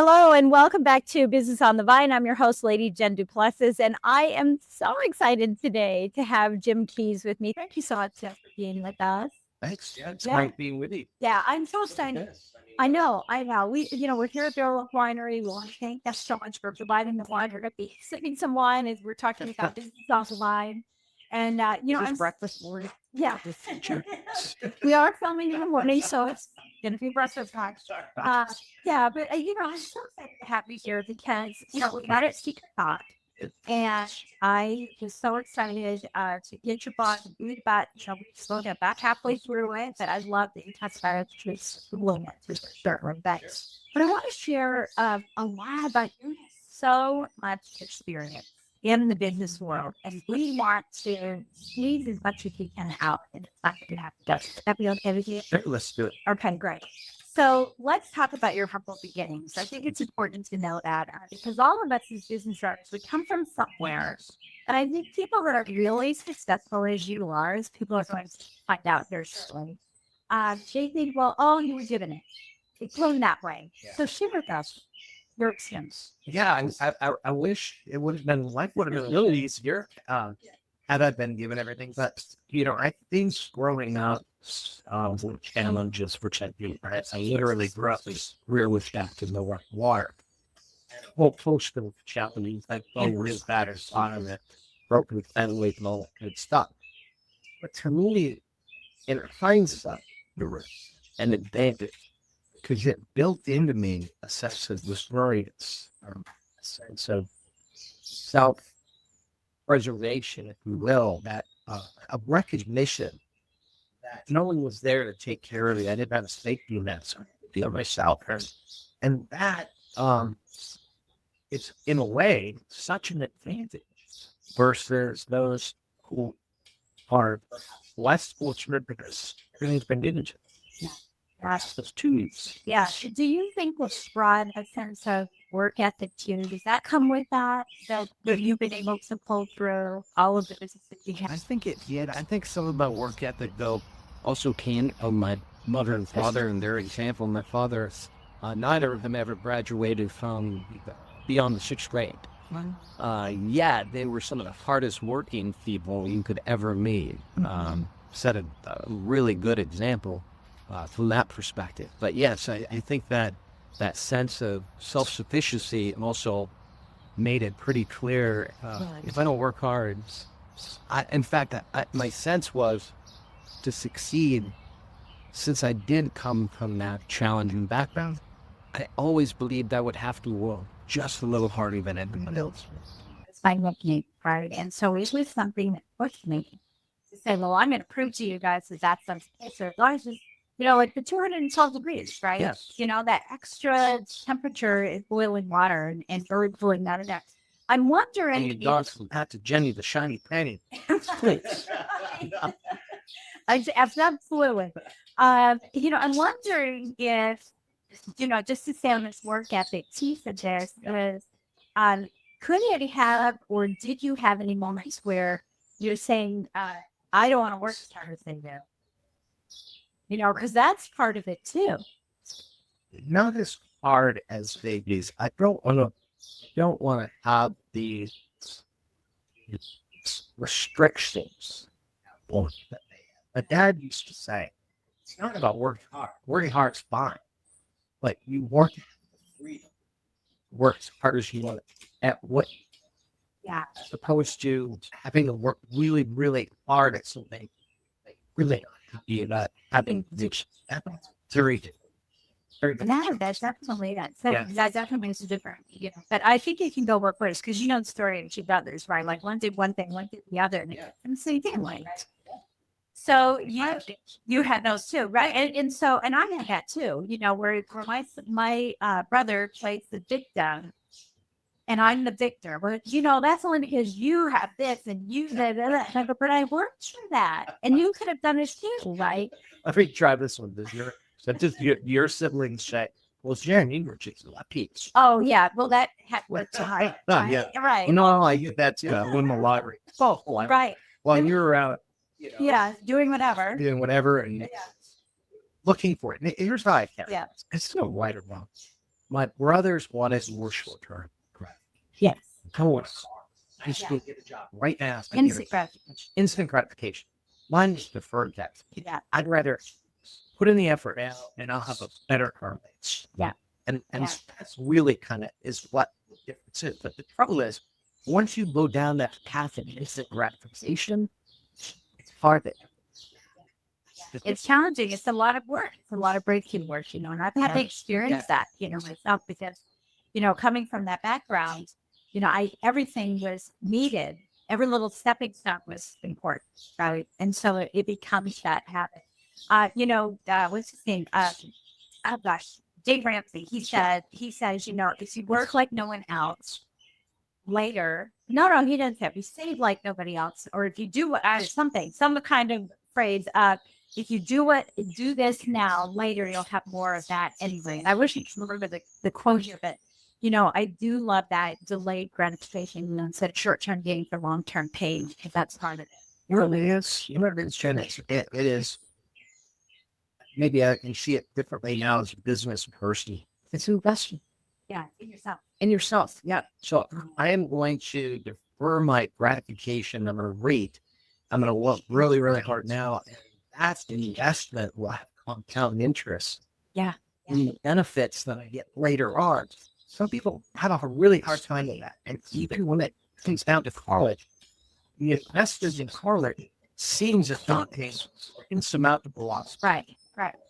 Hello and welcome back to Business on the Vine. I'm your host, Lady Jen Du Plessis, and I am so excited today to have Jim Keys with me. Thank you so much Jeff, for being with us. Thanks. Yeah, it's Yeah. great being with you. Yeah, I'm so excited. I know. We're here at the Oak Winery. We want to thank you so much for providing the wine. We're going to be sipping some wine as we're talking about business on the vine. And, I'm breakfast morning. yeah, we are filming in the morning, so it's going to be breakfast time. I'm so excited to have you here because, we got it secret talk. And I was so excited to get your book and read about, we slowed it back halfway through it, but I love that you talked about it just a little bit to start with that. But I want to share a lot about you. So much experience in the business world, and we want to squeeze as much as we can out, and it's not going to happen. That be okay with you? Sure, let's do it. Okay, great. So let's talk about your humble beginnings. I think it's important to know that because all of us as business owners, we come from somewhere. And I think people that are really successful as you are, as people are going to find out their story, they think, well, oh, you were given it. It's going that way. Yeah. So share with us your experience. Yeah, I wish it would have been like would have been really easier had I been given everything. But I think growing up were challenges for Chetty. Right? I literally grew up with rear with shaft in the water. Well, close to challenges like real bad as on it, broken family and all that good stuff. But to me, in hindsight, an advantage because it built into me a sense of resilience, a sense of self-preservation, if you will, that a recognition that no one was there to take care of me. I didn't have a safety net, so I feel myself. And that, it's in a way such an advantage versus those who are less fortunate because everything's been given to them. That's those twos. Yeah. Do you think was brought a sense of work ethic to you? Does that come with that you've been able to pull through all of the business that you have? I think it did. I think some of my work ethic, though, also came of my mother and father and their example. My father, neither of them ever graduated from beyond the sixth grade. They were some of the hardest working people you could ever meet. Set a really good example from that perspective. But yes, I think that sense of self-sufficiency also made it pretty clear. If I don't work hard, my sense was to succeed. Since I did come from that challenging background, I always believed I would have to work just a little harder than everyone else. By looking right, and so it was something that pushed me to say, well, I'm going to prove to you guys that that's something. So as long as like the 212 degrees, right? Yes. That extra temperature is boiling water and birds flying out of that. I'm wondering. And you dance from Pat to Jenny, the shiny penny. Please. I've not fluid. I'm wondering if, just to say on this work ethic piece of this is, could it have, or did you have any moments where you're saying, I don't want to work as hard as they do? Because that's part of it too. Not as hard as they do. I don't want to have these restrictions. My dad used to say, it's not about working hard. Working hard is fine. But you work as hard as you want at what? Yeah. As opposed to having to work really, really hard at something. Really having this very Yeah, that's definitely that. So that definitely makes a difference. But I think you can go work first because the story of two brothers, right? Like one did one thing, one did the other, and so you did like. So you had those too, right? And I had that too. Where my brother plays the victim, and I'm the victor. But that's only because you have this and you that. But I worked for that, and you could have done it too, right? Let me try this one. Your siblings say, well, Jen, you were just a peach. Oh, yeah. Well, that worked hard. Yeah. Right. No, I get that too. I won the lottery. Oh, right. While you're out, doing whatever. And looking for it. And here's how I count. Yeah. It's no right or wrong. My brothers wanted more short term. Yes. Of course. I should go get a job right now. Instant gratification. Instant gratification. Mine is deferred gratification. Yeah. I'd rather put in the effort now and I'll have a better term. Yeah. And Yeah. that's really kind of is what the difference is. But the trouble is, once you go down that path of instant gratification, it's hard to It's challenging. It's a lot of work. It's a lot of breaking work, you know, and I've had to experience that, you know, myself because, you know, coming from that background, you know, everything was needed. Every little stepping stone was important, right? And so it becomes that habit. You know, what's his name? Oh gosh, Dave Ramsey. He says, you know, if you work like no one else later, no, he doesn't have. You save like nobody else, or if you do some kind of phrase. If you do this now, later you'll have more of that anyway. And I wish you could remember the quote here, but you know, I do love that delayed gratification, you know, instead of short-term gain for long-term pain, because that's part of it. it really is. You know, it's Jen. It is. Maybe I can see it differently now as a business person. It's investing Yeah, in yourself. in yourself. Yeah. So I am going to defer my gratification. I'm going to rate. I'm going to work really, really hard now. And that's the investment will have compound interest. Yeah. And the benefits that I get later on. Some people have a really hard time with that. And even when it comes down to college, the investors in college seems as daunting, insurmountable loss. Right.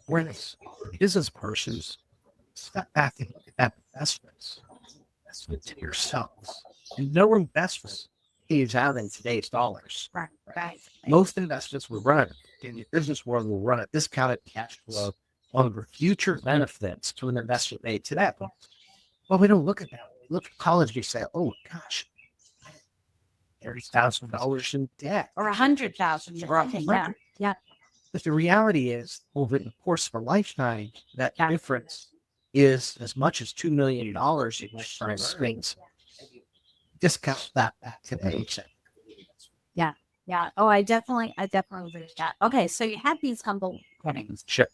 Whereas business persons step back and look at that investment to yourselves. And no investment pays out in today's dollars. Right. Most investments will run in the business world will run a discounted cash flow on the future benefits to an investment made today. Well, we don't look at that. We look at college, we say, oh gosh, $30,000 in debt. Or 100,000. Yeah. But the reality is, over the course of a lifetime, that difference is as much as $2 million in lifetime swings. Discount that back today. Yeah. Oh, I definitely agree with that. Okay, so you had these humble beginnings. Sure.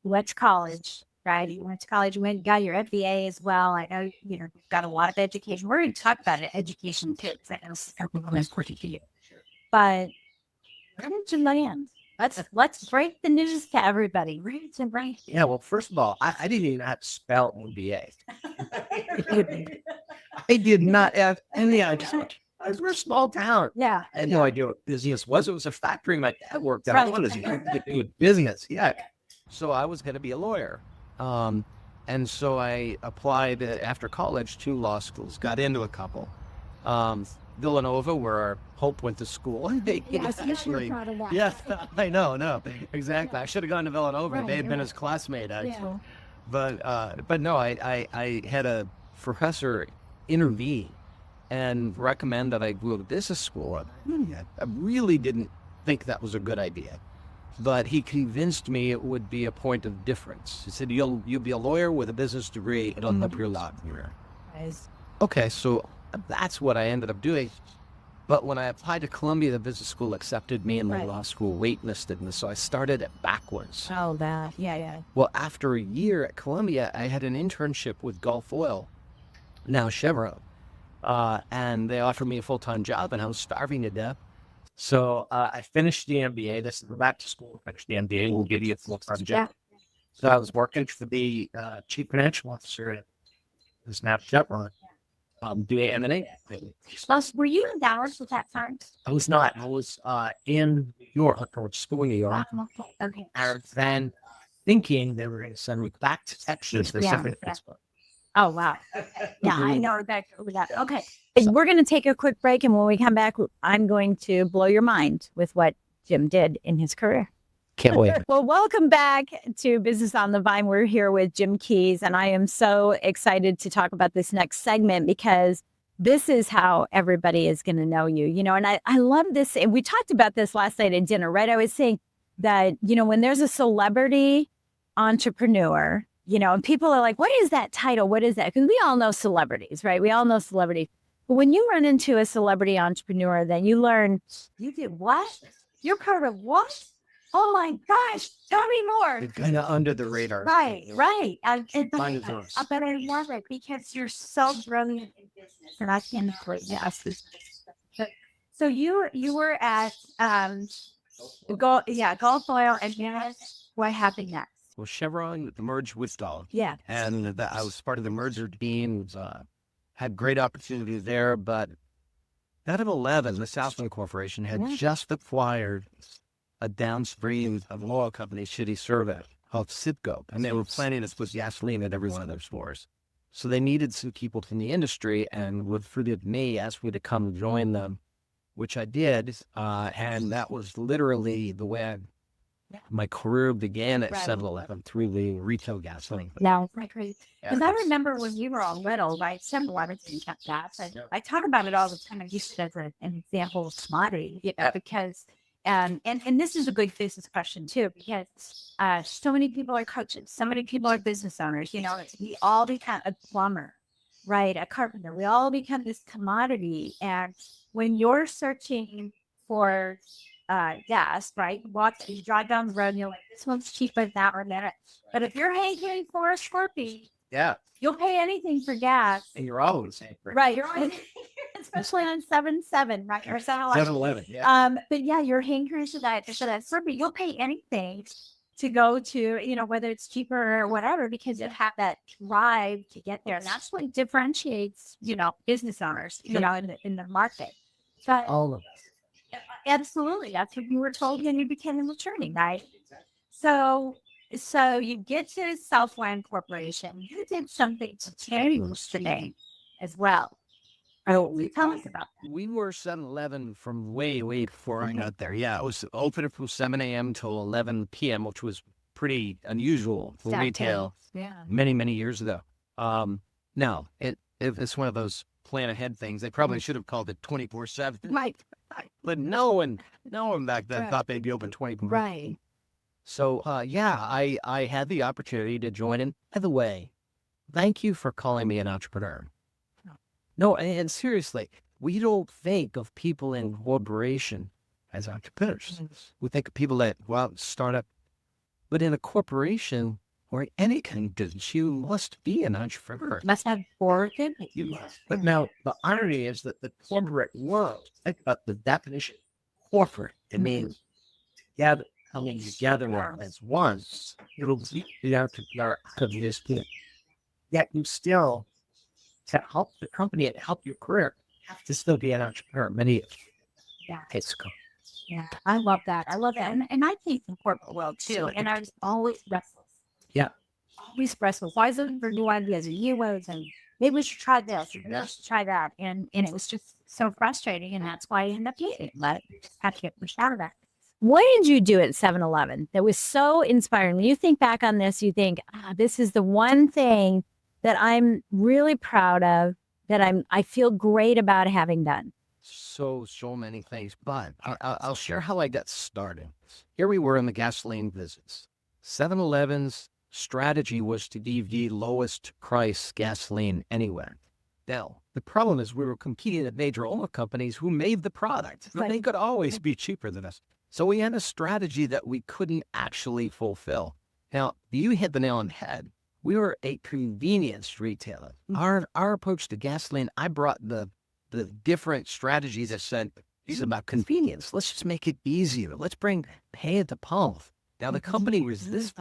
You went to college, right? You went to college, you got your MBA as well. I know, you know, you've got a lot of education. We're going to talk about it, education too. That's important to you. But where did you land? Let's break the news to everybody. Right. Yeah, well, first of all, I didn't even have to spell MBA. I did not have any idea. We're a small town. Yeah. I had no idea what business was. It was a factory my dad worked at. I wanted to do with business. Yeah. So I was going to be a lawyer. And so I applied after college to law schools, got into a couple. Villanova, where Hope went to school. Yes, I know. No, exactly. I should have gone to Villanova. Right, they had been his classmate, actually. Yeah. But no, I had a professor intervene and recommend that I go to business school. I really didn't think that was a good idea, but he convinced me it would be a point of difference. He said, "You'll be a lawyer with a business degree. It'll help your law career." Okay, so that's what I ended up doing. But when I applied to Columbia, the business school accepted me and my law school waitlisted me. So I started it backwards. Oh, that. Yeah. Well, after a year at Columbia, I had an internship with Gulf Oil, now Chevron. And they offered me a full-time job, and I was starving to death. So I finished the MBA. This is back to school. Finished the MBA. We'll give you a full-time job. Yeah. So I was working for the chief financial officer at this now Chevron. Doing M&A. Were you in Dallas at that time? I was not. I was in New York, or school in New York. Okay. And then thinking they were going to send me back to Texas. They sent me to Pittsburgh. Oh, wow. Yeah, I know that. Okay. We're going to take a quick break. And when we come back, I'm going to blow your mind with what Jim did in his career. Can't wait. Well, welcome back to Business on the Vine. We're here with Jim Keys, and I am so excited to talk about this next segment because this is how everybody is going to know you, you know, and I love this. And we talked about this last night at dinner, right? I was saying that, you know, when there's a celebrity entrepreneur, you know, and people are like, what is that title? What is that? Because we all know celebrities, right? We all know celebrities. But when you run into a celebrity entrepreneur, then you learn, you did what? You're part of what? Oh my gosh, tell me more. It's kind of under the radar. Right. Mine is yours. But I love it because you're so brilliant in business, and I can agree. Yes. So you were at Gulf Oil, and then what happened next? Well, Chevron merged with Dollar. Yeah. And I was part of the merger team. Had great opportunities there, but out of 11, the Southland Corporation had just acquired a downstream of an oil company, Shitty Service, called Citgo, and they were planning to put gasoline at every one of their stores. So they needed some people from the industry, and recruited me, asked me to come join them, which I did, and that was literally the way my career began at 7-Eleven through the retail gasoline. Now, right. Because I remember when you were all little, right? 7-Eleven didn't have gas. I talk about it all the time. I use it as an example of commodity, because, and this is a good business question too, because so many people are coaches, so many people are business owners. We all become a plumber, right? A carpenter. We all become this commodity, and when you're searching for gas, right? You drive down the road and you're like, this one's cheaper than that or that. But if you're hankering for a Scorpio, you'll pay anything for gas. And you're always hankering. Right. You're always, especially on 7-7, right? Or 7-Eleven, but yeah, you're hankering for that Scorpio. You'll pay anything to go to, whether it's cheaper or whatever, because you have that drive to get there. And that's what differentiates, business owners, in the market. But all of us. absolutely. That's what you were told when you became an attorney, right? So you get to Southland Corporation. You did something to change the name as well. Oh, tell us about that. We were 7-Eleven from way, way before I got there. Yeah, it was open from 7 a.m. till 11 p.m., which was pretty unusual for retail many, many years ago. Now, it's one of those plan ahead things. They probably should have called it 24/7. Right. But no one back then thought they'd be open 24. Right. So, I had the opportunity to join in. By the way, thank you for calling me an entrepreneur. No, and seriously, we don't think of people in corporation as entrepreneurs. We think of people that, start up. But in a corporation or any kind of business, you must be an entrepreneur. Must have board. But now, the irony is that the corporate world, think about the definition of corporate. It means coming together as one. It'll be the entrepreneur of this thing. Yet you still, to help the company and help your career, have to still be an entrepreneur. Many it's cool. Yeah, I love that. And I think in corporate world too. And I was always restless. Yeah. Always restless. Why is it for new ideas and new ways? And maybe we should try this. Maybe we should try that. And it was just so frustrating. And that's why I ended up getting it. But had to get pushed out of that. What did you do at 7-Eleven that was so inspiring? When you think back on this, you think, this is the one thing that I'm really proud of, that I feel great about having done. So many things, but I'll share how I got started. Here we were in the gasoline business. 7-Eleven's strategy was to be the lowest price gasoline anywhere. Now, the problem is we were competing with major oil companies who made the product. Right. They could always be cheaper than us. So we had a strategy that we couldn't actually fulfill. Now, you hit the nail on the head. We were a convenience retailer. Our approach to gasoline, I brought the different strategies that said, these are about convenience. Let's just make it easier. Let's bring pay at the pump. Now, the company resisted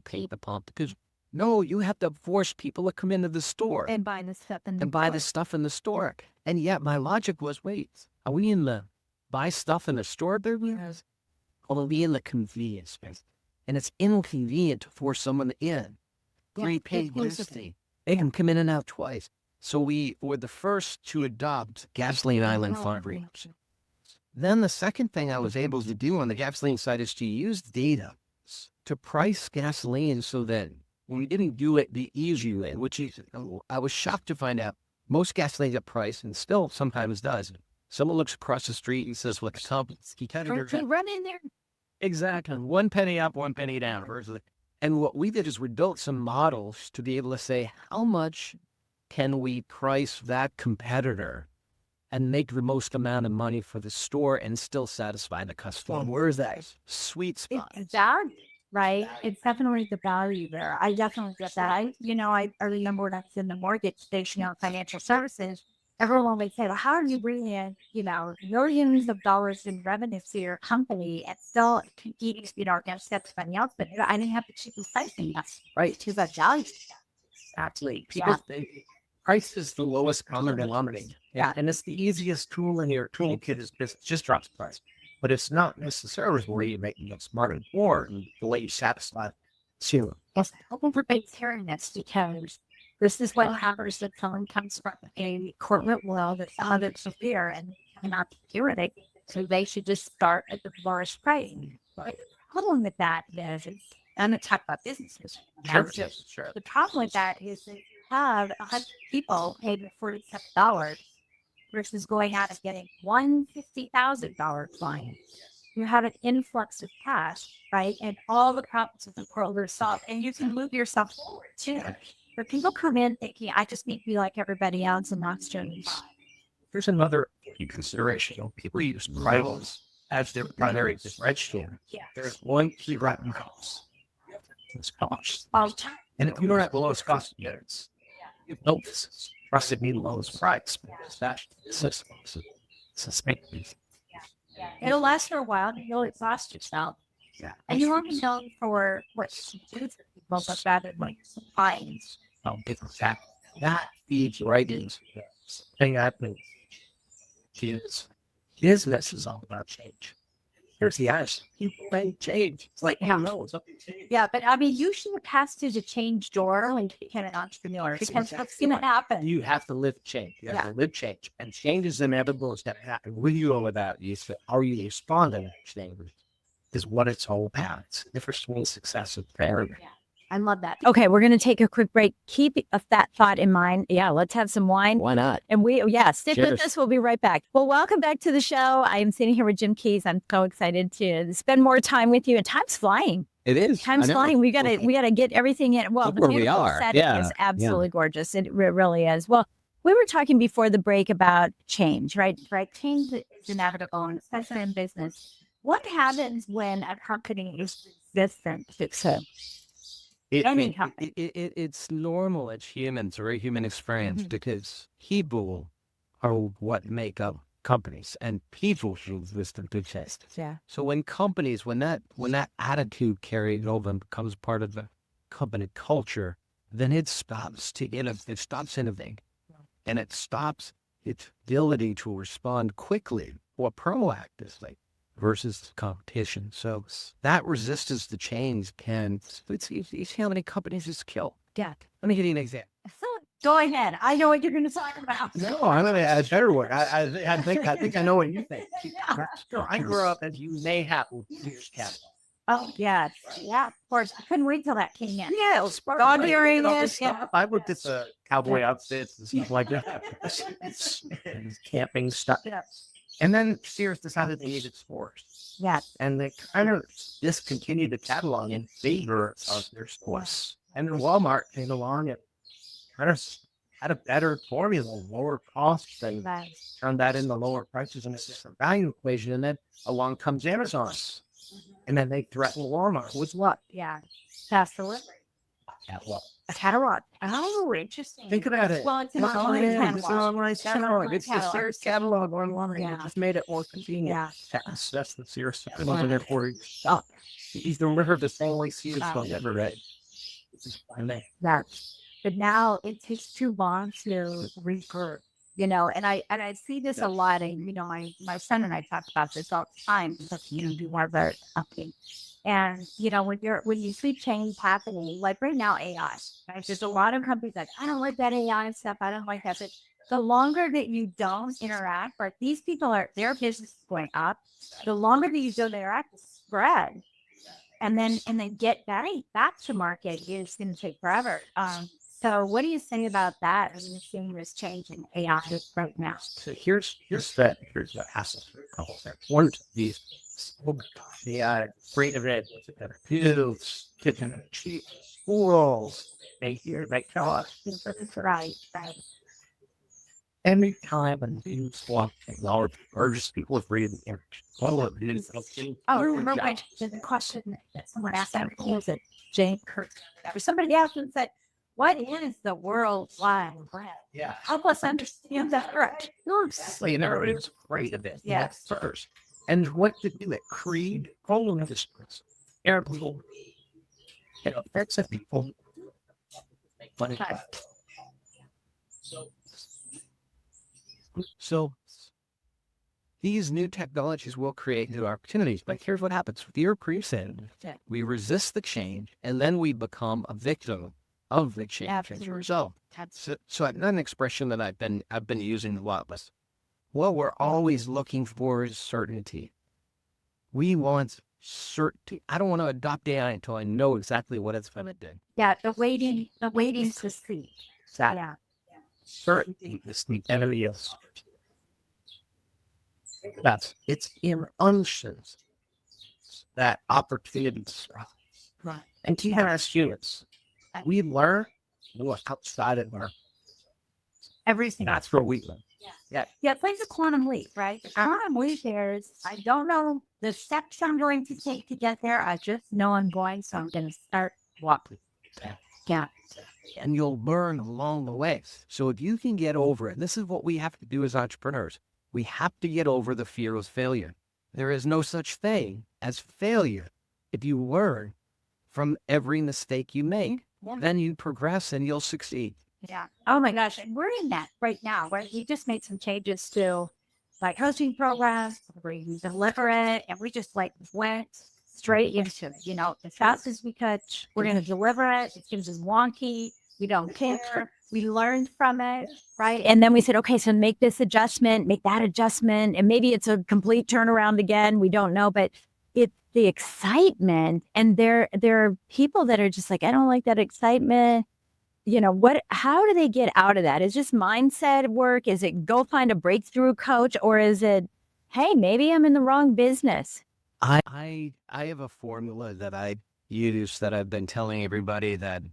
pay at the pump because, no, you have to force people to come into the store. And buy the stuff in the store. And yet my logic was, wait, are we in the buy stuff in the store business? Or are we in the convenience space? And it's inconvenient to force someone in. Prepaid listing. They can come in and out twice. So we were the first to adopt gasoline island farming. Then the second thing I was able to do on the gasoline side is to use data to price gasoline so that we didn't do it the easy way, which is, I was shocked to find out most gasoline get priced, and still sometimes does. Someone looks across the street and says, "What's up?" Run in there. Exactly. 1 penny up, 1 penny down. And what we did is we built some models to be able to say, how much can we price that competitor and make the most amount of money for the store and still satisfy the customer. Well, where is that? Sweet spot. It's value, right? It's definitely the value there. I definitely get that. I remember when I was in the mortgage station on financial services, everyone would say, well, how are you bringing in, millions of dollars in revenue to your company and still compete, against everybody else? But I didn't have to keep replacing that, right? To that value. Actually, people think price is the lowest common denominator. Yeah. And it's the easiest tool in your toolkit is just drop the price. But it's not necessarily where you make them smarter or the way you satisfy zero. Yes, everybody's hearing this because this is what happens when someone comes from a corporate world that's under severe and cannot do it. So they should just start at the lowest price. But the problem with that is, I'm going to talk about businesses. Sure. The problem with that is that you have 100 people paying $47 versus going out and getting one $50,000 client. You have an influx of cash, right? And all the problems of the world are solved. And you can move yourself forward too. But people come in thinking, I just need to be like everybody else and not change. There's another consideration. People use rivals as their primary differentiator. Yeah. There's one key driving cost. It's cost. All the time. And if you don't have the lowest cost units, you know this is trusted me the lowest price. It'll last for a while and you'll exhaust yourself. Yeah. And you won't be known for what you do for people, but rather like clients. That feeds right into the thing happening. Business is all about change. Here's the answer. People make change. It's like, hell no, it's up to change. Yeah, but I mean, you should have passed through the change door when you became an entrepreneur because that's going to happen. You have to live change. You have to live change. And change is inevitable. It's going to happen with you or without you. So how you respond to that change is what it's all about. It's the difference between success and failure. Yeah. I love that. Okay, we're going to take a quick break. Keep that thought in mind. Yeah, let's have some wine. Why not? And stick with us. We'll be right back. Well, welcome back to the show. I am sitting here with Jim Keys. I'm so excited to spend more time with you. And time's flying. It is. Time's flying. We gotta get everything in. Well, Look the where we beautiful are. setting is absolutely gorgeous. It really is. Well, we were talking before the break about change, right? Right. Change is inevitable, and especially in business. What happens when a company is resistant to It's normal. It's human. It's a very human experience because people are what make up companies, and people feel resistant to change. Yeah. So when that attitude carries over and becomes part of the company culture, then it stops it stops innovating, and it stops its ability to respond quickly or proactively versus competition. So that resistance to change can, you see how many companies it's killed. Yeah. Let me give you an example. So go ahead. I know what you're going to talk about. No, I'm going to add better word. I think I know what you think. Sure, I grew up as you may have with Sears catalog. Oh, yeah. Yeah, of course. I couldn't wait till that came in. Yeah, it was smart. God hearing it. Yeah. I looked at the cowboy outfits and stuff like that. And camping stuff. Yeah. And then Sears decided they needed stores. Yeah. And they kind of discontinued the catalog in favor of their stores. And then Walmart came along and kind of had a better formula, lower costs, and turned that into lower prices, and it's just a value equation. And then along comes Amazon. And then they threatened Walmart with what? Yeah. Fast delivery. Catalog. A catalog. Oh, interesting. Think about it. Well, it's an It's online catalog. It's an online catalog. It's the catalog. Sears catalog online. Yeah. It just made it more convenient. Yeah. That's the Sears. It wasn't there for you. Stop. He's the river the only Sears song ever read. Yeah. But now it takes too long to recur, and I see this a lot. And, my son and I talk about this all the time because, do more of our company. And, when you see change happening, like right now, AI, right? There's a lot of companies like, I don't like that AI stuff. I don't like that. But the longer that you don't interact, right? These people their business is going up. The longer that you don't interact, spread. And then get back to market is going to take forever. So what do you say about that? I mean, seeing this change in AI right now. So here's the hassle. One of these, oh my gosh, the great event, hills, kitchen, schools, make television. Right. every time a new swap technology urges people to read the image. Oh, I remember when the question that someone asked that was it Jane Kirk or somebody asked and said, "What is the World Wide Web?" Yeah. Help us understand that. Correct. So, you know, it was great of it. Yes. First. And what to do it? Creed, all of this. Airplane. You know, that's a people. But So these new technologies will create new opportunities. But here's what happens. Fear creeps in. We resist the change, and then we become a victim of the change. Absolutely. As a result. So another expression that I've been using a lot was, well, we're always looking for certainty. We want certainty. I don't want to adopt AI until I know exactly what it's going to do. Yeah, the waiting to see. Yeah. certainty is the enemy of certainty. It's in uncertainty that opportunities rise. Right. And to have as humans, we learn what's outside of our. Everything. That's where we learn. Yeah, it's like the quantum leap, right? The quantum leap there is, I don't know the steps I'm going to take to get there. I just know I'm going, so I'm going to start walking. Yeah. And you'll learn along the way. So if you can get over it, this is what we have to do as entrepreneurs. We have to get over the fear of failure. There is no such thing as failure. If you learn from every mistake you make, then you progress and you'll succeed. Yeah. Oh my gosh. And we're in that right now where we just made some changes to like coaching programs, where you deliver it, and we just like went straight into it. You know, as fast as we could, we're going to deliver it. It seems as wonky. We don't care. We learned from it, right? And then we said, okay, so make this adjustment, make that adjustment, and maybe it's a complete turnaround again. We don't know, but it's the excitement. And there are people that are just like, I don't like that excitement. You know, how do they get out of that? Is just mindset work? Is it go find a breakthrough coach, or is it, hey, maybe I'm in the wrong business? I have a formula that I use that I've been telling everybody that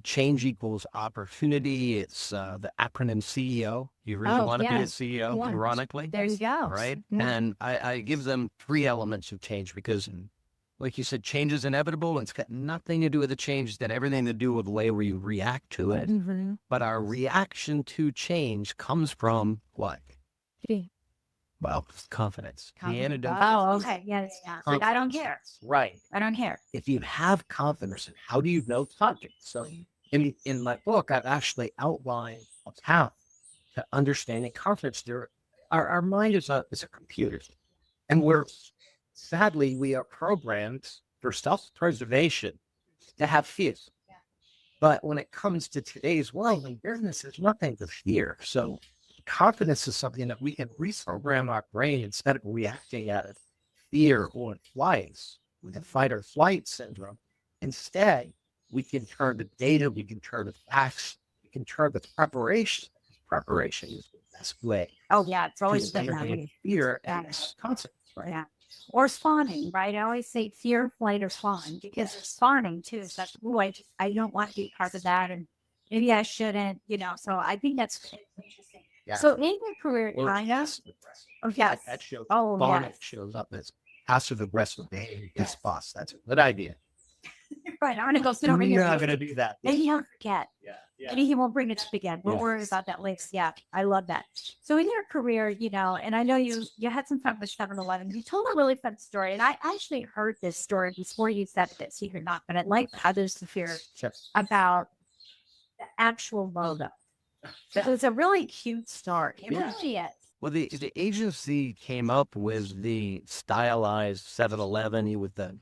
change equals opportunity. It's the acronym CEO. You really want to be a CEO, ironically. There you go. Right? Yeah. And I give them 3 elements of change because, like you said, change is inevitable. It's got nothing to do with the change. It's got everything to do with the way we react to it. Mm-hmm. But our reaction to change comes from what? Well, confidence. The antidote. Oh, okay. Yes. Yeah. Like, I don't care. Right. I don't care. If you have confidence, how do you know confidence? So in my book, I've actually outlined a path to understanding confidence. Our mind is a computer, and sadly, we are programmed for self-preservation to have fear. But when it comes to today's world and business, there's nothing to fear. So confidence is something that we can reprogram our brain instead of reacting out of fear or flight, with the fight or flight syndrome. Instead, we can turn to data, we can turn to facts, we can turn to preparation. Preparation is the best way. Oh, yeah. It's always been that Understand way. fear and consequence, right? Yeah. Or spawning, right? I always say fear, flight, or spawn, because spawning too is such, oh, I don't want to be part of that, and maybe I shouldn't, you know. So I think that's interesting. Yeah. So in your career, Or kind of, passive-aggressive. yes. That shows Oh, spawning yes. shows up as passive aggressive behavior. Yes, boss. That's a good idea. Right. I'm going to go sit over You're here. not going to do that. Maybe he'll forget. Yeah. Maybe he won't bring it up again. We'll worry about that later. Yeah, I love that. So in your career, you know, and I know you had some fun with 7-Eleven. You told a really fun story, and I actually heard this story before you said this. You're not, but I'd like others to hear about the actual logo. It was a really cute story. It really is. Well, the agency came up with the stylized 7-Eleven with the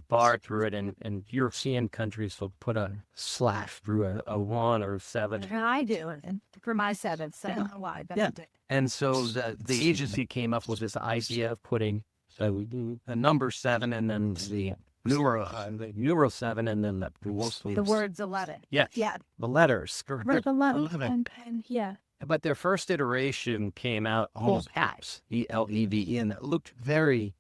bar through it, and European countries will put a slash through a 1 or 7. I do, and for my 7, so I don't know why. But Yeah. And so the agency came up with this idea of putting a number 7 and then the numeral 7 and then the words 11. Yeah. Yeah. The letters. Right, 11. Yeah. But their first iteration came out all caps, ELEVE, and it looked very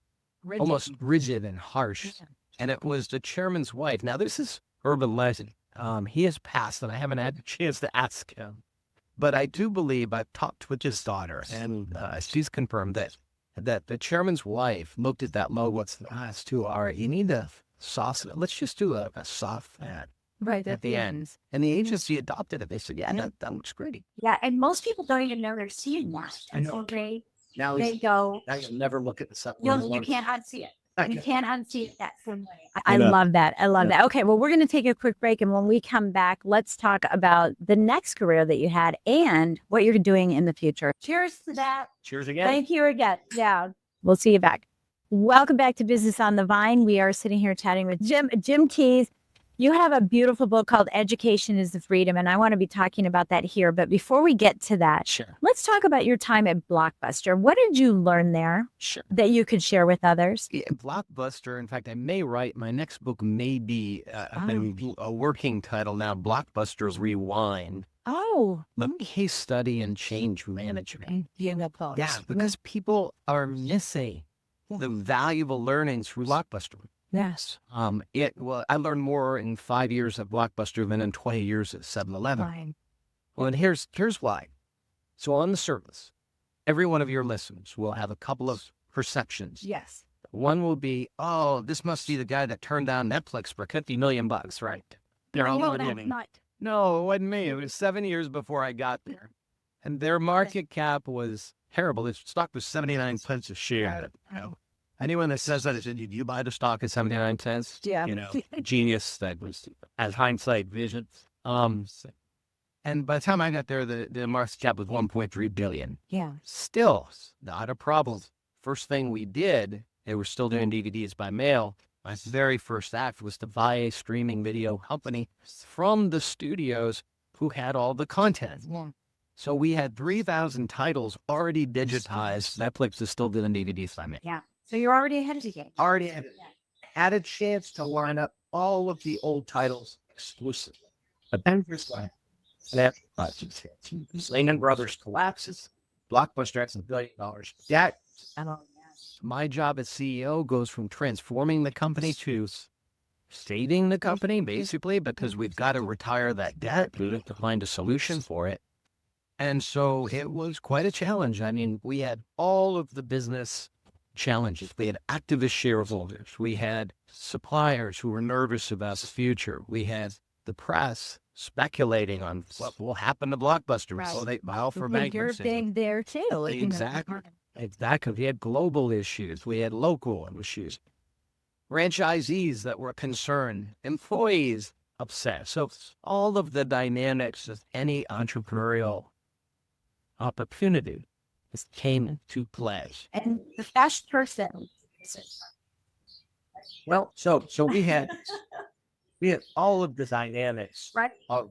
almost rigid and harsh. Yeah. And it was the chairman's wife. Now, this is urban legend. He has passed, and I haven't had a chance to ask him. But I do believe I've talked with his daughter, and she's confirmed that the chairman's wife looked at that logo. What's the last two are? You need a soft. Let's just do a soft ad Right. at the end. And the agency adopted it. They said, "Yeah, that looks great." Yeah. And most people don't even know they're seeing that. I know. So Now they go, now you'll never look at the stuff. you can't unsee it. You can't unsee it that same way. I know. love that. I love Yeah. that. Okay, well, we're going to take a quick break. And when we come back, let's talk about the next career that you had and what you're doing in the future. Cheers to that. Cheers again. Thank you again. Yeah. We'll see you back. Welcome back to Business on the Vine. We are sitting here chatting with Jim Keys. You have a beautiful book called Education is the Freedom, and I want to be talking about that here. But before we get to that, Sure. let's talk about your time at Blockbuster. What did you learn there Sure. that you could share with others? Yeah, Blockbuster. In fact, I may write my next book. May be a working title now. Blockbuster's Rewind. Oh, The case study in change management. beautiful. Yeah, because people are missing the valuable learnings through Blockbuster. Yes. I learned more in 5 years at Blockbuster than in 20 years at 7-Eleven. Fine. Well, and here's why. So on the surface, every one of your listeners will have a couple of perceptions. Yes. One will be, oh, this must be the guy that turned down Netflix for $50 million, right? They're all No, that's winning. not. No, it wasn't me. It was 7 years before I got there. And their market cap was terrible. Its stock was 79 cents a share. You know, anyone that says that, did you buy the stock at 79 cents? Yeah. You know, genius that was as hindsight vision. And by the time I got there, the market cap was 1.3 billion. Yeah. Still not a problem. First thing we did, they were still doing DVDs by mail. My very first act was to buy a streaming video company from the studios who had all the content. Yeah. So we had 3,000 titles already digitized. Netflix is still doing DVDs by mail. Yeah. So you're already ahead of the game. Already had a chance to line up all of the old titles exclusively. But then here's why. Lehman Brothers collapses. Blockbuster has $1 billion debt. My job as CEO goes from transforming the company to saving the company, basically, because we've got to retire that debt. We have to find a solution for it. And so it was quite a challenge. I mean, we had all of the business challenges. We had activist shareholders. We had suppliers who were nervous about the future. We had the press speculating on what will happen to Blockbuster. Right. So they file for But you're bankruptcy. big there too. Exactly. Exactly. We had global issues. We had local issues. Franchisees that were concerned. Employees upset. So all of the dynamics of any entrepreneurial opportunity just came into play. And the fast person. Well, so we had all of the dynamics Right. of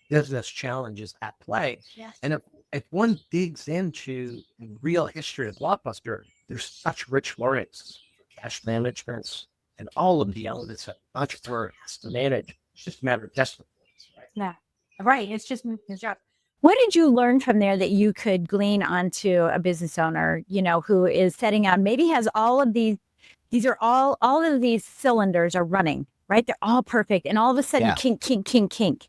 business challenges at play. Yes. And if one digs into the real history of Blockbuster, there's such rich learnings, cash management, and all of the elements that an entrepreneur has to manage. It's just a matter of discipline. Yeah. Right. It's just his job. What did you learn from there that you could glean onto a business owner, who is setting out, maybe has all of these are all of these cylinders are running, right? They're all perfect. And all of a sudden, kink, kink, kink, kink.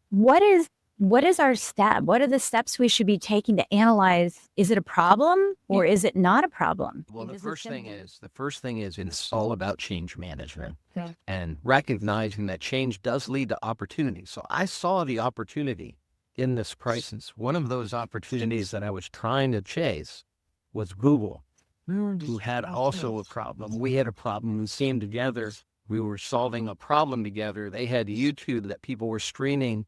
What is our step? What are the steps we should be taking to analyze? Is it a problem or is it not a problem? Well, the Is it first thing simple? is it's all about change management Yeah. and recognizing that change does lead to opportunity. So I saw the opportunity in this crisis. One of those opportunities that I was trying to chase was Google, who had also a problem. We had a problem. We came together. We were solving a problem together. They had YouTube that people were streaming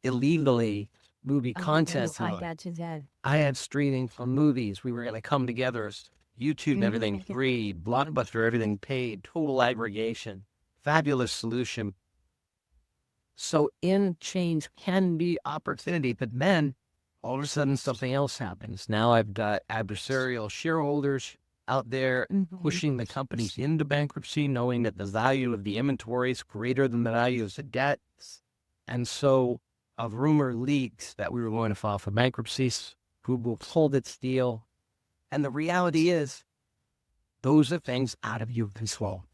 illegally movie content. I got you, Dad. I had streaming from movies. We were going to come together. YouTube, everything free. Blockbuster, everything paid. Total aggregation. Fabulous solution. So in change can be opportunity, but then all of a sudden something else happens. Now I've got adversarial shareholders out there pushing the companies into bankruptcy, knowing that the value of the inventory is greater than the value of the debt. And so a rumor leaks that we were going to file for bankruptcies. Google pulled its deal. And the reality is, those are things out of your control.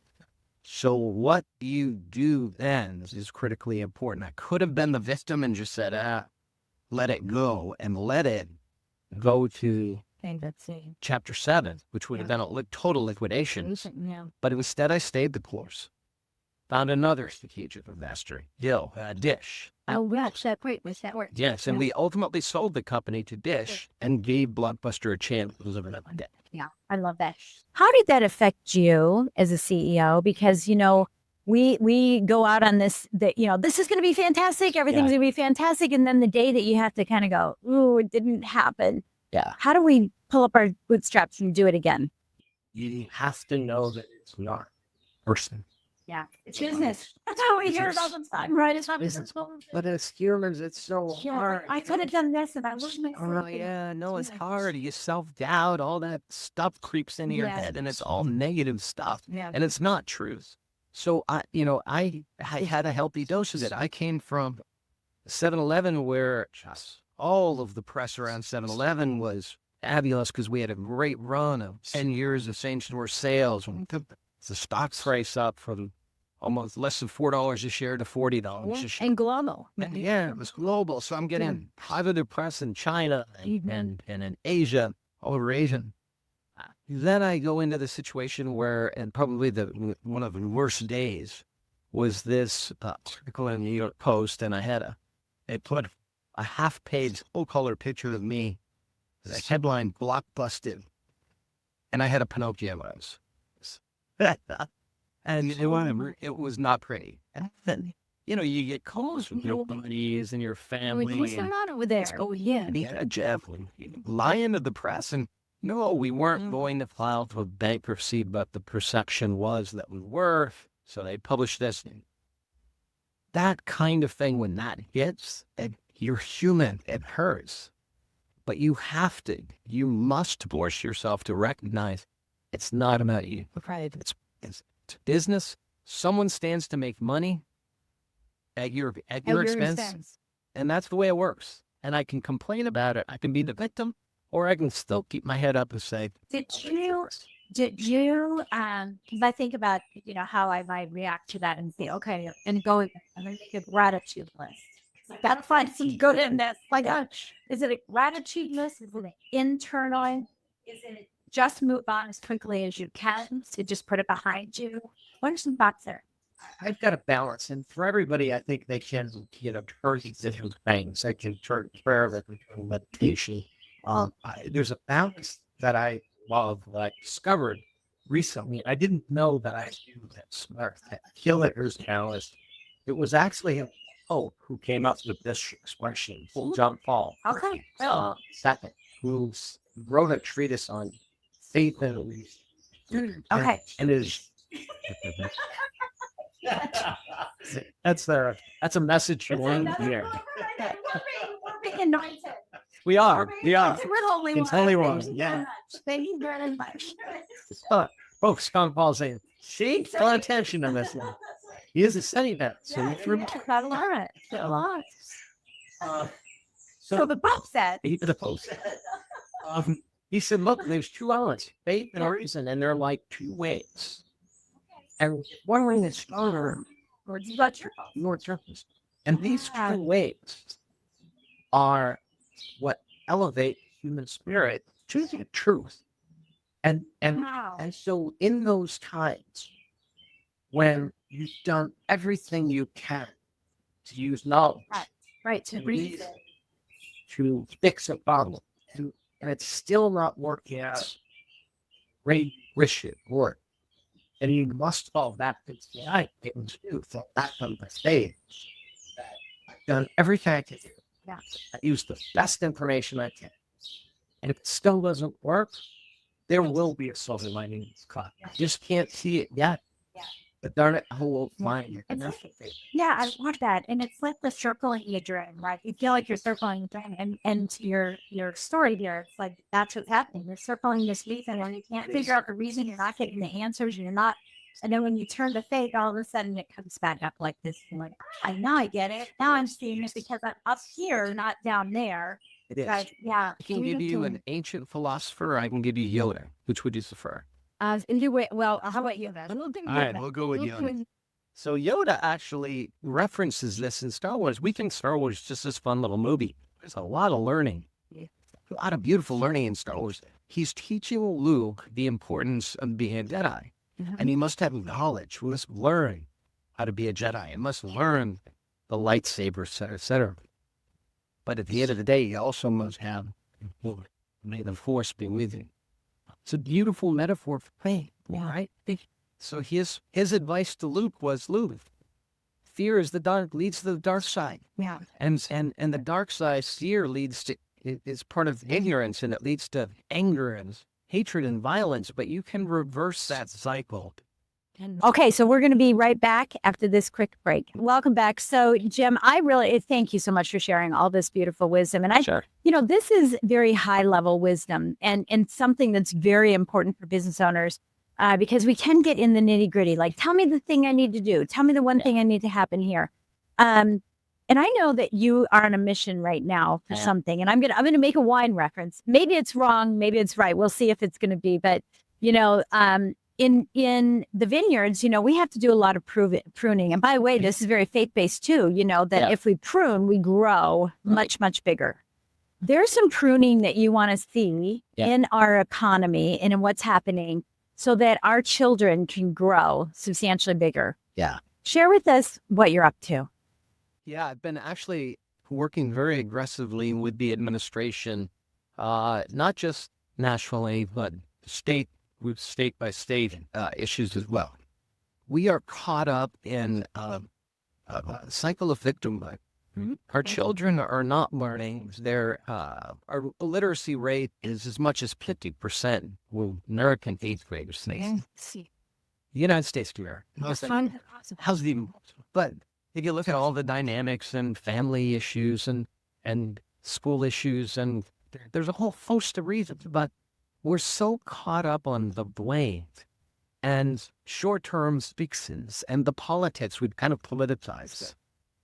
So what you do then is critically important. I could have been the victim and just said, let it go and let it go to chapter 7, which would have been a total liquidation. Yeah. But instead, I stayed the course. Found another strategic investor, Dish. Oh, gosh, that great. Was that work? Yes, and we ultimately sold the company to Dish and gave Blockbuster a chance to live in it. Yeah, I love that. How did that affect you as a CEO? Because, you know, we go out on this, that, you know, this is going to be fantastic. Everything's going to be fantastic. And then the day that you have to kind of go, ooh, it didn't happen. Yeah. How do we pull up our bootstraps and do it again? You have to know that it's not person. Yeah, it's business. That's how we hear it all the time, right? It's not business. But as humans, it's so hard. I could have done this and I wouldn't have. Oh, yeah, no, it's hard. You self-doubt, all that stuff creeps into your head, and it's all negative stuff, Yeah. and it's not truth. So, I had a healthy dose of it. I came from 7-Eleven where just all of the press around 7-Eleven was fabulous because we had a great run of 10 years of same-store sales. We took the stock price up from almost less than $4 a share to $40 a share. And global. And it was global. So I'm getting positive press in China and in Asia, all over Asia. Then I go into the situation where, and probably one of the worst days was this article in the New York Post, and they put a half-page full-color picture of me, the headline Blockbuster, and I had a Pinocchio nose. And it was not pretty. And then, you get calls from your buddies and your family. What's going on over there? Oh, yeah. Yeah, Jeff, lying to the press. And no, we weren't going to file for bankruptcy, but the perception was that we were. So they published this. That kind of thing, when that hits, you're human, it hurts. But you must force yourself to recognize it's not about you. Right. It's business. Someone stands to make money at your expense, and that's the way it works. And I can complain about it. I can be the victim, or I can still keep my head up and say, Did you, because I think about, how I might react to that and say, okay, and go and make a gratitude list. Gotta find some good in this. Like, is it a gratitude list? Is it an internal? Is it just move on as quickly as you can to just put it behind you? What are some thoughts there? I've got a balance, and for everybody, I think they can, turn these different things. They can turn prayer, they can turn meditation. There's a balance that I discovered recently. I didn't know that I do this. Killer's challenge. It was actually a pope who came up with this expression, John Paul. Okay. Second, who wrote a treatise on faith and reason. Okay. And is that's a message you want to hear. We're being anointed. We are. We're only It's only one. Yeah. Thank you very much. Folks, John Paul saying, see, pay attention to this one. He is a setting that. So I love it. A lot. So the Pope said. He said, look, there's two elements, faith and reason, and they're like two ways. And one way is stronger, more surface. And these two ways are what elevate human spirit to the truth. And so in those times when you've done everything you can to use knowledge, right, to reason, to fix a problem, and it's still not working out, great wish it work. And you must fall back to the I didn't do, fall back on the stage. I've done everything I can do. Yeah. I use the best information I can. And if it still doesn't work, there will be a silver lining in this cloud. You just can't see it yet. Yeah. But darn it, I will find it. And yeah, I love that. And it's like the circling you dream, right? You feel like you're circling dream, and your story here, it's like that's what's happening. You're circling this reason and you can't figure out the reason, you're not getting the answers, you're not. And then when you turn to faith, all of a sudden it comes back up like this. You're like, now I get it. Now I'm seeing this because I'm up here, not down there. it is. Right, yeah. I can give you an ancient philosopher, or I can give you Yoda. Which would you prefer? Well, how about you? All right, we'll go with Yoda. So Yoda actually references this in Star Wars. We think Star Wars is just this fun little movie. there's a lot of learning, a lot of beautiful learning in Star Wars. He's teaching Luke the importance of being a Jedi. And he must have knowledge. He must learn how to be a Jedi. He must learn the lightsaber, et cetera. But at the end of the day, he also must have, may the Force be with you. It's a beautiful metaphor for faith, right? So his advice to Luke was, Luke, fear is leads to the dark side. Yeah. And the dark side, fear is part of ignorance, and it leads to anger and hatred and violence, but you can reverse that cycle. Okay, so we're going to be right back after this quick break. Welcome back. So, Jim, I really thank you so much for sharing all this beautiful wisdom. And this is very high level wisdom and something that's very important for business owners because we can get in the nitty gritty. Like, tell me the thing I need to do. Tell me the one thing I need to happen here. And I know that you are on a mission right now for something. And I'm gonna make a wine reference. Maybe it's wrong. Maybe it's right. We'll see if it's going to be. But in the vineyards, we have to do a lot of pruning. And by the way, this is very faith-based too, that if we prune, we grow much, much bigger. There's some pruning that you want to see in our economy and in what's happening so that our children can grow substantially bigger. Yeah. Share with us what you're up to. Yeah, I've been actually working very aggressively with the administration, not just nationally, but with state by state issues as well. We are caught up in a cycle of victimhood. Our children are not learning. Our literacy rate is as much as 50% with American eighth graders. The United States of America. How's the But if you look at all the dynamics and family issues and school issues, and there's a whole host of reasons, but we're so caught up on the blame and short-term fixes and the politics. We've kind of politicized it.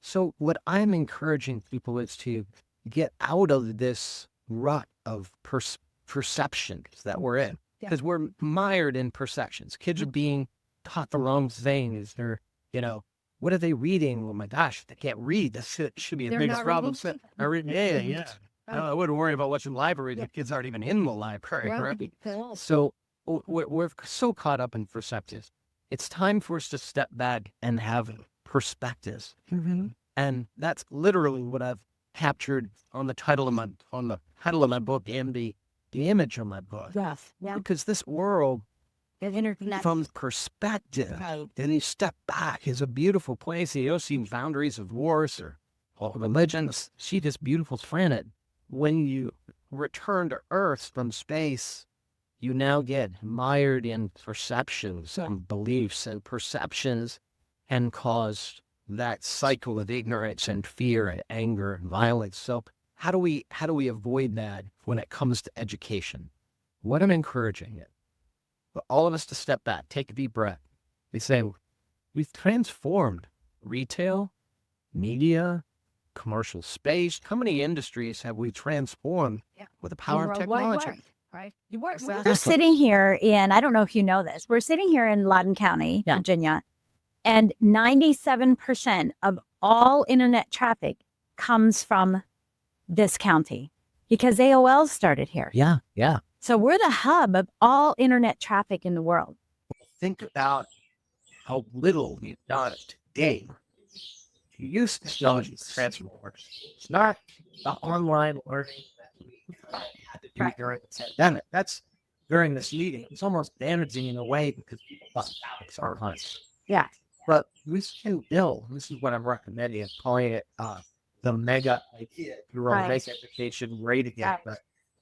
So what I'm encouraging people is to get out of this rut of perceptions that we're in, because we're mired in perceptions. Kids are being taught the wrong things. They're, what are they reading? Oh my gosh, they can't read. That should be the biggest problem. I wouldn't worry about what's in the library. The kids aren't even in the library. Right? So we're so caught up in perspectives. It's time for us to step back and have perspectives. And that's literally what I've captured on the title of my book and the image of my book. Because this world, from perspective, and you step back, is a beautiful place. You don't see boundaries of wars or religions. See this beautiful planet. When you return to Earth from space, you now get mired in perceptions and beliefs, and perceptions can cause that cycle of ignorance and fear and anger and violence. So how do we avoid that when it comes to education? What I'm encouraging it, for all of us to step back, take a deep breath. We say, we've transformed retail, media, commercial space. How many industries have we transformed with the power of technology? Right. We're sitting here in, I don't know if you know this, we're sitting here in Loudoun County, Virginia, and 97% of all internet traffic comes from this county because AOL started here. Yeah. So we're the hub of all internet traffic in the world. Think about how little we've done today. You use technology to transform work. It's not the online learning that we had to do during the pandemic. That's during this meeting. It's almost damaging in a way because people thought it's our hunts. Yeah. But we can build. This is what I'm recommending. I'm calling it the mega idea. Through our make education great again.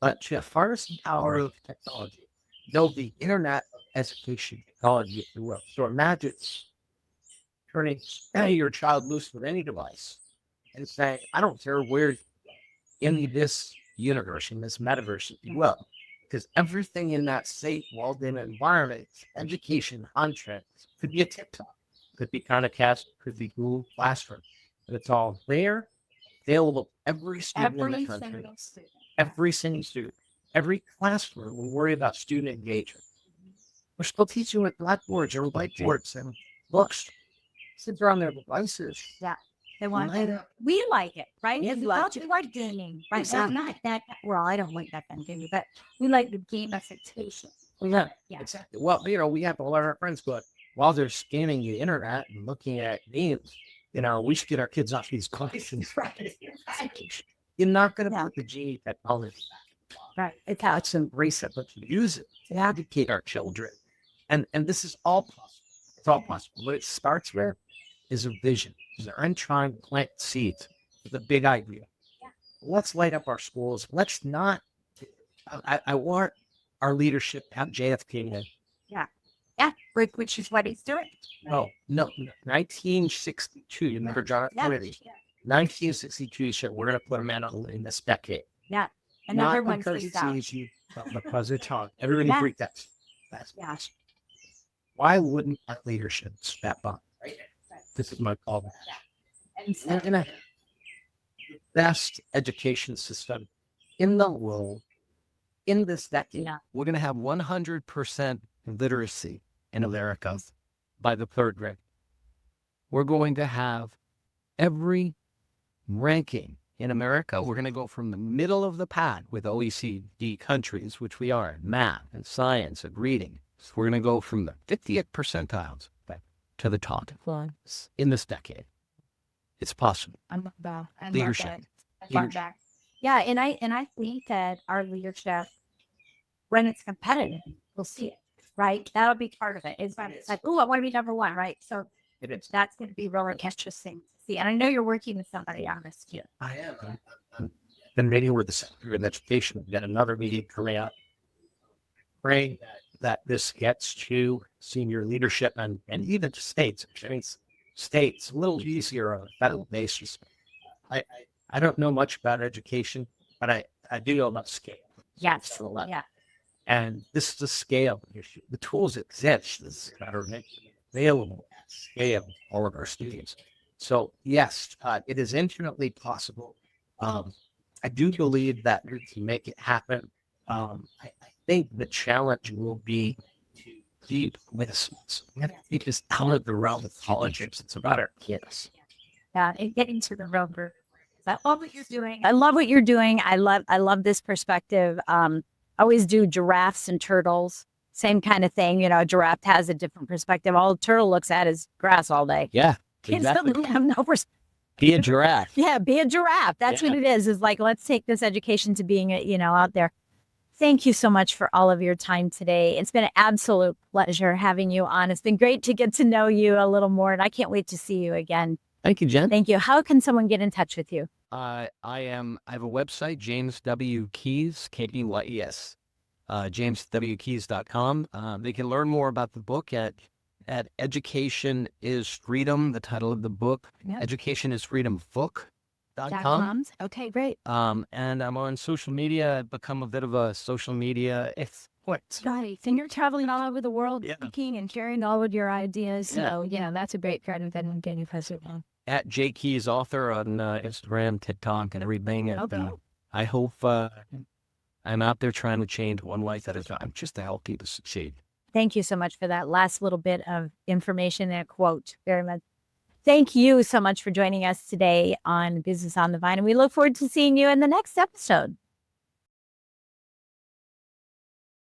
But to harness the power of technology, the internet education technology, if you will. So imagine turning your child loose with any device and saying, I don't care where in this universe, in this metaverse, if you will, because everything in that safe, walled-in environment, education, content, could be a TikTok, could be Khan Academy, could be Google Classroom, but it's all there, available to every student in the country, every single student, every classroom. We worry about student engagement. We're still teaching with blackboards or whiteboards and books. Kids are on their devices. They want we like it, right? Yeah, we like gaming, right? Not that well, I don't like that kind of gaming, but we like the gamification. Yeah, Yeah. exactly. Well, we have a lot of our friends, but while they're scanning the internet and looking at games, we should get our kids off these questions. You're not going to put the G technology. Right. It's Let's embrace it. Let's use it to educate our children. And this is all possible. It's all possible. What it starts with is a vision. I'm trying to plant seeds with a big idea. Yeah. Let's light up our schools. Let's not. I want our leadership to have JFK in. Yeah, which is what he's doing. No, 1962. You remember John Kennedy? Yeah. 1962 said we're going to put a man in this decade. Yeah. And Not everyone because freaks he out. sees you, but because it's hard. Everybody Yeah. freaked out. That's Yeah. why wouldn't our leadership step up? This is my call. And In a best education system in the world in this decade. yeah. We're going to have 100% literacy in America by the third grade. We're going to have every ranking in America. We're going to go from the middle of the pack with OECD countries, which we are in math and science and reading. So we're going to go from the 50th percentiles to the top in this decade. It's possible. I love that. Leadership. I love that. Yeah, and I think that our leadership, when it's competitive, we'll see it, right? That'll be part of it. It's like, oh, I want to be number one, right? So It is. that's going to be really interesting to see. And I know you're working with somebody on this too. I am. Been meeting with the Secretary of Education. We've got another meeting coming up. Praying that this gets to senior leadership and even to states. I mean, states a little easier on a federal basis. I don't know much about education, but I do know about scale. Yes. Yeah. And this is a scale issue. The tools exist that are available at scale for all of our students. So yes, it is infinitely possible. I do believe that we can make it happen. I think the challenge will be to deep lessons. We have to take this out of the realm of politics. It's about our kids. Yeah, and getting to the real group. I love what you're doing. I love what you're doing. I love this perspective. I always do giraffes and turtles. Same kind of thing. You know, a giraffe has a different perspective. All a turtle looks at is grass all day. Yeah, Kids exactly. don't have no perspective. Be a giraffe. Yeah, be a giraffe. That's what it is. Is like, let's take this education to being, out there. Thank you so much for all of your time today. It's been an absolute pleasure having you on. It's been great to get to know you a little more, and I can't wait to see you again. Thank you, Jen. Thank you. How can someone get in touch with you? I have a website, James W. Keys, K-E-Y-E-S, jameswkeys.com. They can learn more about the book at Education is Freedom, the title of the book. Yeah. educationisfreedombook.com. Okay, great. And I'm on social media. I've become a bit of a social media expert. Right. And you're traveling all over the world, speaking and sharing all of your ideas. So, that's a great part of that. At J Keys Author on Instagram, TikTok, and everything. And, Okay. I hope I'm out there trying to change one life at a time just to help people succeed. Thank you so much for that last little bit of information and a quote. Very much. Thank you so much for joining us today on Business on the Vine. And we look forward to seeing you in the next episode.